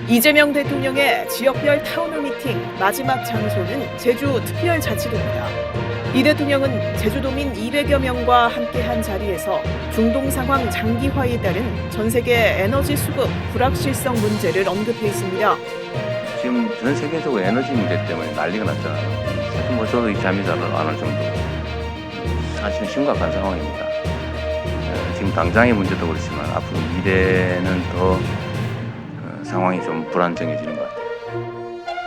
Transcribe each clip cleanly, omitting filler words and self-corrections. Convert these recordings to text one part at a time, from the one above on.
이재명 대통령의 지역별 타운홀 미팅 마지막 장소는 제주특별자치도입니다. 이 대통령은 제주도민 200여 명과 함께한 자리에서 중동 상황 장기화에 따른 전 세계 에너지 수급 불확실성 문제를 언급했습니다. 지금 전 세계적으로 에너지 문제 때문에 난리가 났잖아요. 사실 저도 잠이 잘 안 올 정도로 사실은 심각한 상황입니다. 지금 당장의 문제도 그렇지만 앞으로 미래는 더 상황이 좀 불안정해지는 것 같아요.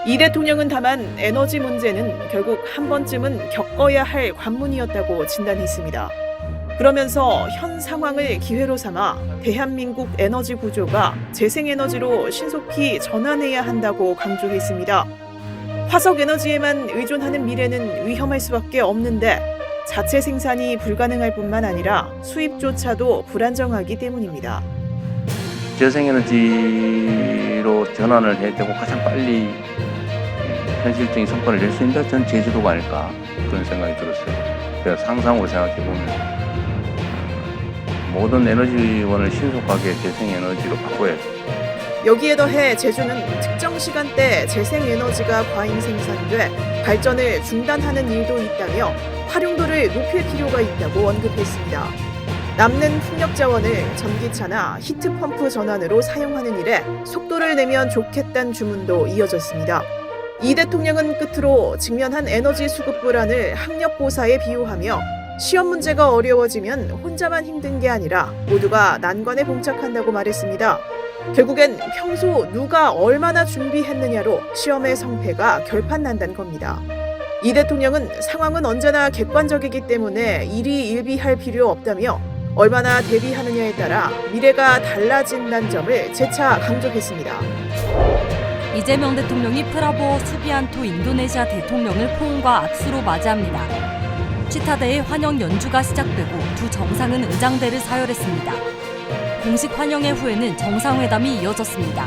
이 대통령은 다만 에너지 문제는 결국 한 번쯤은 겪어야 할 관문이었다고 진단했습니다. 그러면서 현 상황을 기회로 삼아 대한민국 에너지 구조가 재생에너지로 신속히 전환해야 한다고 강조했습니다. 화석에너지에만 의존하는 미래는 위험할 수밖에 없는데 자체 생산이 불가능할 뿐만 아니라 수입조차도 불안정하기 때문입니다. 재생에너지로 전환을 해야 되고 가장 빨리 현실적인 성과를 낼 수 있는 데 전 제주도가 아닐까 그런 생각이 들었어요. 그래서 상상으로 생각해보면 모든 에너지원을 신속하게 재생에너지로 바꿔야죠. 여기에 더해 제주는 특정 시간대 재생에너지가 과잉 생산돼 발전을 중단하는 일도 있다며 활용도를 높일 필요가 있다고 언급했습니다. 남는 풍력 자원을 전기차나 히트펌프 전환으로 사용하는 일에 속도를 내면 좋겠다는 주문도 이어졌습니다. 이 대통령은 끝으로 직면한 에너지 수급 불안을 학력고사에 비유하며 시험 문제가 어려워지면 혼자만 힘든 게 아니라 모두가 난관에 봉착한다고 말했습니다. 결국엔 평소 누가 얼마나 준비했느냐로 시험의 성패가 결판난다는 겁니다. 이 대통령은 상황은 언제나 객관적이기 때문에 일희일비할 필요 없다며 얼마나 대비하느냐에 따라 미래가 달라진다는 점을 재차 강조했습니다. 이재명 대통령이 프라보어 수비안토 인도네시아 대통령을 포옹과 악수로 맞이합니다. 치타대의 환영 연주가 시작되고 두 정상은 의장대를 사열했습니다. 공식 환영회 후에는 정상회담이 이어졌습니다.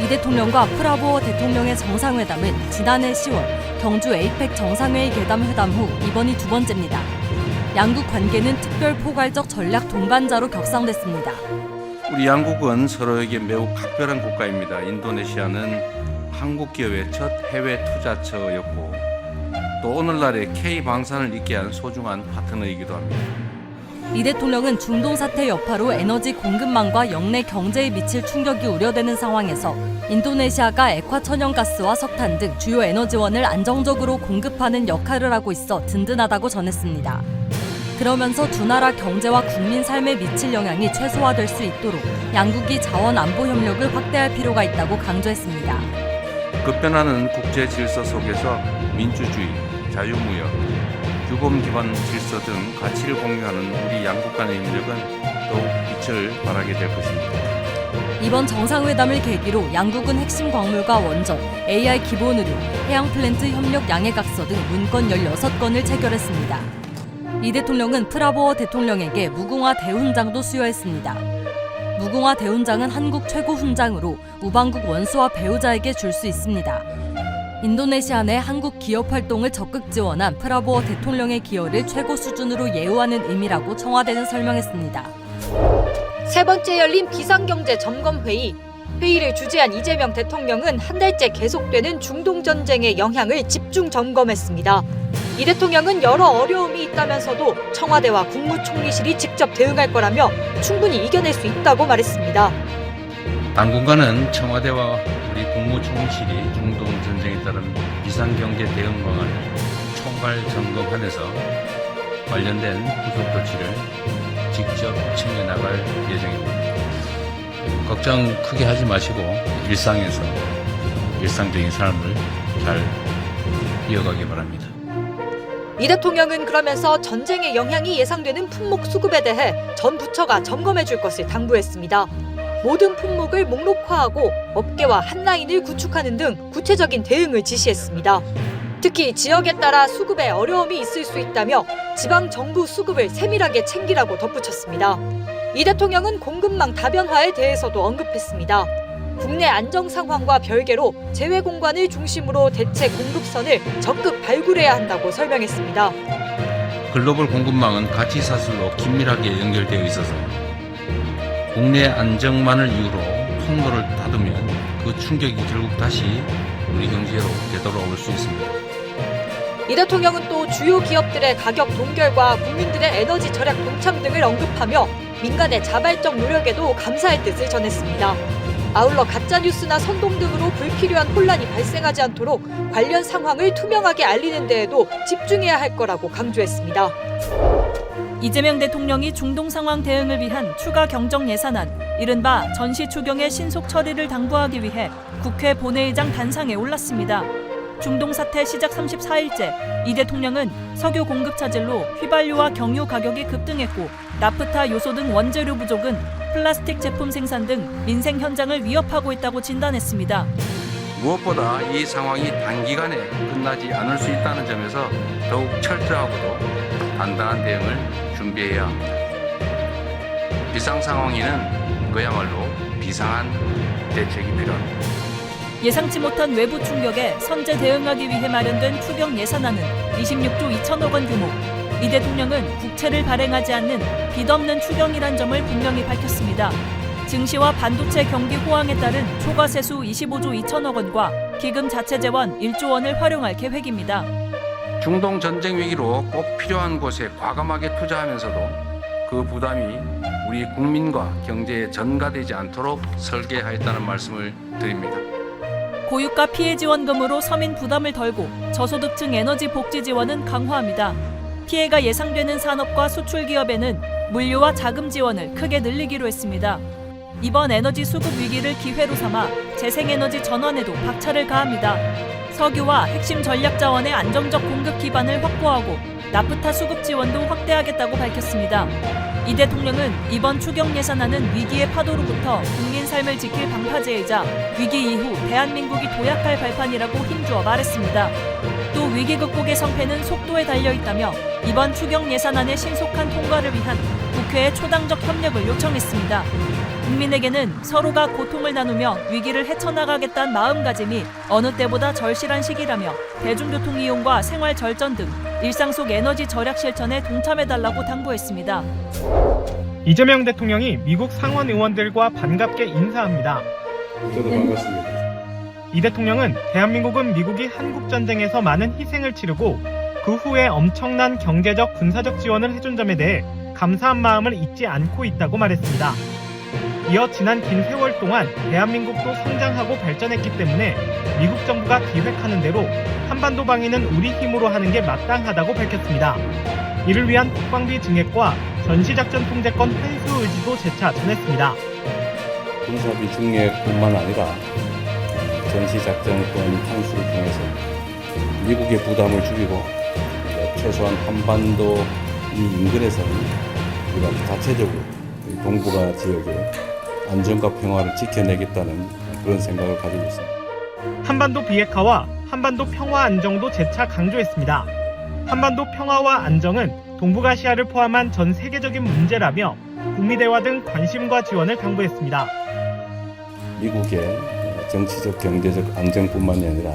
이 대통령과 프라보어 대통령의 정상회담은 지난해 10월 경주 에이펙 정상회의 회담 후 이번이 두 번째입니다. 양국 관계는 특별 포괄적 전략 동반자로 격상됐습니다. 우리 양국은 서로에게 매우 각별한 국가입니다. 인도네시아는 한국 기업의 첫 해외 투자처였고 또 오늘날의 K방산을 잇게 한 소중한 파트너이기도 합니다. 이 대통령은 중동 사태 여파로 에너지 공급망과 영내 경제에 미칠 충격이 우려되는 상황에서 인도네시아가 액화 천연가스와 석탄 등 주요 에너지원을 안정적으로 공급하는 역할을 하고 있어 든든하다고 전했습니다. 그러면서 두 나라 경제와 국민 삶에 미칠 영향이 최소화될 수 있도록 양국이 자원 안보 협력을 확대할 필요가 있다고 강조했습니다. 급변하는 국제 질서 속에서 민주주의, 자유무역, 규범 기반 질서 등 가치를 공유하는 우리 양국 간의 협력은 더욱 빛을 발하게 될 것입니다. 이번 정상회담을 계기로 양국은 핵심 광물과 원전, AI 기본 의료, 해양 플랜트 협력 양해각서 등 문건 16건을 체결했습니다. 이 대통령은 프라보어 대통령에게 무궁화 대훈장도 수여했습니다. 무궁화 대훈장은 한국 최고 훈장으로 우방국 원수와 배우자에게 줄 수 있습니다. 인도네시아 내 한국 기업 활동을 적극 지원한 프라보어 대통령의 기여를 최고 수준으로 예우하는 의미라고 청와대는 설명했습니다. 세 번째 열린 비상경제 점검회의. 회의를 주재한 이재명 대통령은 한 달째 계속되는 중동 전쟁의 영향을 집중 점검했습니다. 이 대통령은 여러 어려움이 있다면서도 청와대와 국무총리실이 직접 대응할 거라며 충분히 이겨낼 수 있다고 말했습니다. 당분간은 청와대와 우리 국무총리실이 중동 전쟁에 따른 비상경제 대응 방안을 총괄 점검하면서 관련된 후속 조치를 직접 챙겨나갈 예정입니다. 걱정 크게 하지 마시고 일상에서 일상적인 삶을 잘 이어가기 바랍니다. 이 대통령은 그러면서 전쟁의 영향이 예상되는 품목 수급에 대해 전 부처가 점검해 줄 것을 당부했습니다. 모든 품목을 목록화하고 업계와 한 라인을 구축하는 등 구체적인 대응을 지시했습니다. 특히 지역에 따라 수급에 어려움이 있을 수 있다며 지방 정부 수급을 세밀하게 챙기라고 덧붙였습니다. 이 대통령은 공급망 다변화에 대해서도 언급했습니다. 국내 안정 상황과 별개로 재외 공간을 중심으로 대체 공급선을 적극 발굴해야 한다고 설명했습니다. 글로벌 공급망은 가치 사슬로 긴밀하게 연결되어 있어서 국내 안정만을 이유로 통로를 닫으면 그 충격이 결국 다시 우리 경제로 되돌아올 수 있습니다. 이 대통령은 또 주요 기업들의 가격 동결과 국민들의 에너지 절약 동참 등을 언급하며 민간의 자발적 노력에도 감사의 뜻을 전했습니다. 아울러 가짜뉴스나 선동 등으로 불필요한 혼란이 발생하지 않도록 관련 상황을 투명하게 알리는 데에도 집중해야 할 거라고 강조했습니다. 이재명 대통령이 중동 상황 대응을 위한 추가 경정 예산안, 이른바 전시 추경의 신속 처리를 당부하기 위해 국회 본회의장 단상에 올랐습니다. 중동 사태 시작 34일째 이 대통령은 석유 공급 차질로 휘발유와 경유 가격이 급등했고 나프타 요소 등 원재료 부족은 플라스틱 제품 생산 등 민생 현장을 위협하고 있다고 진단했습니다. 무엇보다 이 상황이 단기간에 끝나지 않을 수 있다는 점에서 더욱 철저하고도 단단한 대응을 준비해야 합니다. 비상 상황에는 그야말로 비상한 대책이 필요합니다. 예상치 못한 외부 충격에 선제 대응하기 위해 마련된 추경 예산안은 26조 2천억 원 규모. 이 대통령은 국채를 발행하지 않는 빚 없는 추경이란 점을 분명히 밝혔습니다. 증시와 반도체 경기 호황에 따른 초과 세수 25조 2천억 원과 기금 자체 재원 1조 원을 활용할 계획입니다. 중동 전쟁 위기로 꼭 필요한 곳에 과감하게 투자하면서도 그 부담이 우리 국민과 경제에 전가되지 않도록 설계하였다는 말씀을 드립니다. 고유가 피해 지원금으로 서민 부담을 덜고 저소득층 에너지 복지 지원은 강화합니다. 피해가 예상되는 산업과 수출 기업에는 물류와 자금 지원을 크게 늘리기로 했습니다. 이번 에너지 수급 위기를 기회로 삼아 재생에너지 전환에도 박차를 가합니다. 석유와 핵심 전략 자원의 안정적 공급 기반을 확보하고 나프타 수급 지원도 확대하겠다고 밝혔습니다. 이 대통령은 이번 추경 예산안은 위기의 파도로부터 국민 삶을 지킬 방파제이자 위기 이후 대한민국이 도약할 발판이라고 힘주어 말했습니다. 또 위기 극복의 성패는 속도에 달려있다며 이번 추경 예산안의 신속한 통과를 위한 국회의 초당적 협력을 요청했습니다. 국민에게는 서로가 고통을 나누며 위기를 헤쳐나가겠다는 마음가짐이 어느 때보다 절실한 시기라며 대중교통 이용과 생활 절전 등 일상 속 에너지 절약 실천에 동참해달라고 당부했습니다. 이재명 대통령이 미국 상원 의원들과 반갑게 인사합니다. 저도 반갑습니다. 이 대통령은 대한민국은 미국이 한국전쟁에서 많은 희생을 치르고 그 후에 엄청난 경제적, 군사적 지원을 해준 점에 대해 감사한 마음을 잊지 않고 있다고 말했습니다. 이어 지난 긴 세월 동안 대한민국도 성장하고 발전했기 때문에 미국 정부가 기획하는 대로 한반도 방위는 우리 힘으로 하는 게 마땅하다고 밝혔습니다. 이를 위한 국방비 증액과 전시작전 통제권 환수 의지도 재차 전했습니다. 군사비 증액뿐만 아니라 전시작전권 환수를 통해서 미국의 부담을 줄이고 최소한 한반도 이 인근에서는 우리가 자체적으로 동북아 지역의 안정과 평화를 지켜내겠다는 그런 생각을 가지고 있습니다. 한반도 비핵화와 한반도 평화 안정도 재차 강조했습니다. 한반도 평화와 안정은 동북아시아를 포함한 전 세계적인 문제라며 북미 대화 등 관심과 지원을 당부했습니다. 미국의 정치적, 경제적 안정뿐만이 아니라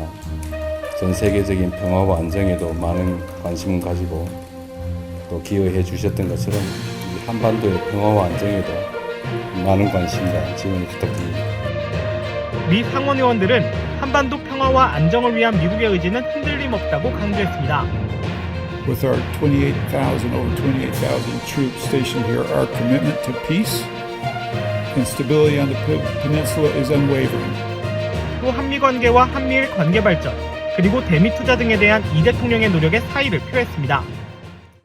전 세계적인 평화와 안정에도 많은 관심을 가지고 또 기여해 주셨던 것처럼 이 한반도의 평화와 안정에도 많은 관심과 지원을 부탁드립니다. 미 상원 의원들은 한반도 평화와 안정을 위한 미국의 의지는 흔들림 없다고 강조했습니다. With our over 28,000 troops stationed here, our commitment to peace and stability on the peninsula is unwavering. 또 한미 관계와 한미일 관계 발전, 그리고 대미 투자 등에 대한 이 대통령의 노력에 사의를 표했습니다.